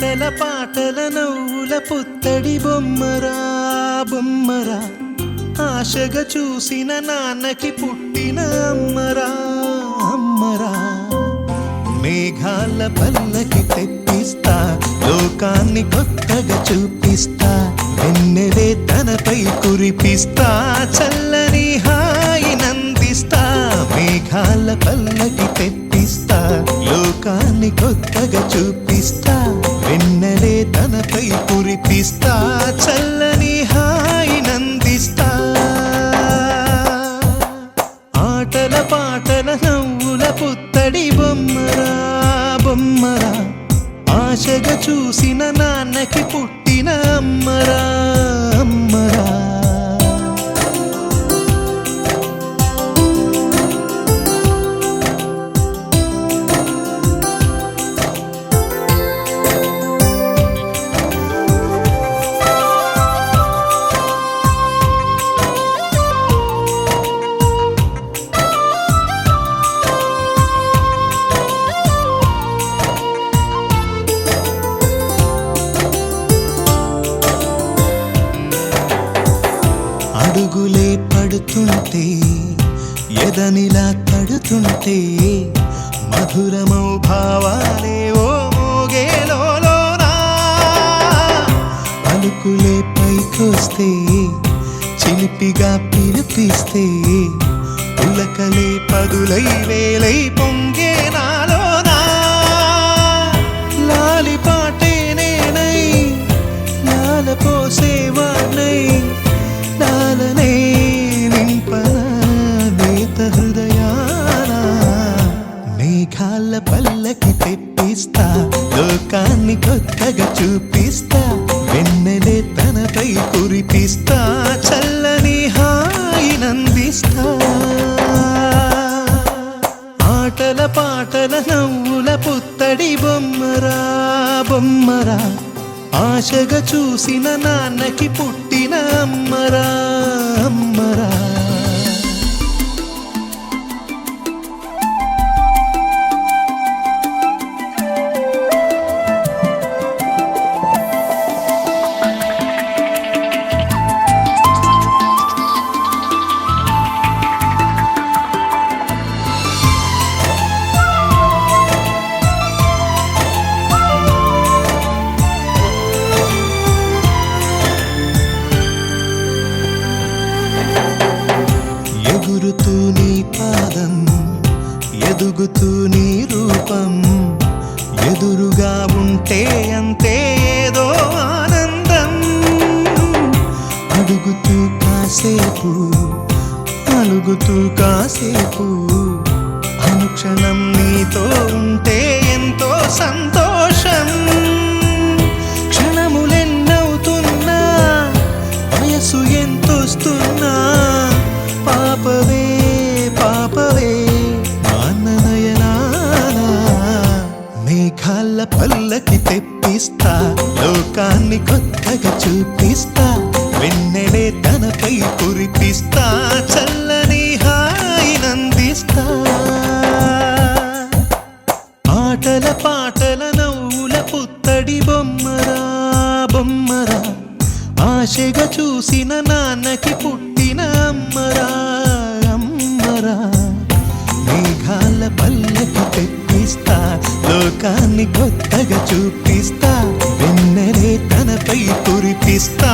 ఆటల పాటల నవ్వుల పుత్తడి బొమ్మరా బొమ్మరా, ఆశగా చూసిన నాన్నకి పుట్టిన అమ్మరా అమ్మరా. మేఘాల పల్లకి తెప్పిస్తా, లోకాన్ని కొత్తగా చూపిస్తా, వెన్నెలే తనపై కురిపిస్తా, చల్లని హాయి నందిస్తా. మేఘాల పల్లకి తెప్పిస్తా, లోకాన్ని కొత్తగా చూపిస్తా, వెన్నెలే తనపై కురిపిస్తా, చల్లని హాయి నందిస్తా. ఆటల పాటల నవ్వుల పుత్తడి బొమ్మరా బొమ్మరా, ఆశగా చూసిన నాన్నకి పుట్టిన అమ్మరా అమ్మరా. అడుగులే పడుతుంటే, ఎదనిలా తడుతుంటే, మధురమౌ భావాలే ఓ మోగేలోనా. పలుకులే పైకొస్తే, చిలిపిగా పిలిపిస్తే, పులకలే పదులై వేలై పొంగే నాలోనా. లాలి పాటే నేనై, లాల పోసేవాణ్ణై, లాలనే నింపనా నేత హృదయాన. మేఘాల పల్లకి తెప్పిస్తా, లోకాన్ని కొత్తగా చూపిస్తా, వెన్నెలే తనపై కురిపిస్తా, చల్లని హాయి నందిస్తా. ఆటల పాటల నవ్వుల పుత్తడి బొమ్మరా బొమ్మరా, ఆశగా చూసిన నాన్నకి పుట్టిన అమ్మరా అమ్మరా. ఎగురుతూ నీ పాదం, ఎదుగుతూ నీ రూపం, ఎదురుగా ఉంటే అంతే ఏదో ఆనందం. అడుగుతూ కాసేపు, అలుగుతూ కాసేపు, అనుక్షణం నీతో ఉంటే ఎంతో సంతోషం. క్షణములెన్నవుతున్నా, వయసు ఎంతొస్తున్నా, పాపవే పాపవే నాన్ననయనానా. మేఘాల పల్లకి తెప్పిస్తా, లోకాన్ని కొత్తగా చూపిస్తా, వెన్నెలే తనపై కురిపిస్తా, చల్లని హాయి నందిస్తా. ఆటల పాటల నవ్వుల పుత్తడి బొమ్మరా బొమ్మరా, ఆశగా చూసిన నాన్నకి పుట్టిన అమ్మరా అమ్మరా. మేఘాల పల్లకి తెప్పిస్తా, లోకాన్ని కొత్తగా చూపిస్తా, వెన్నెలే తనపై కురిపిస్తా,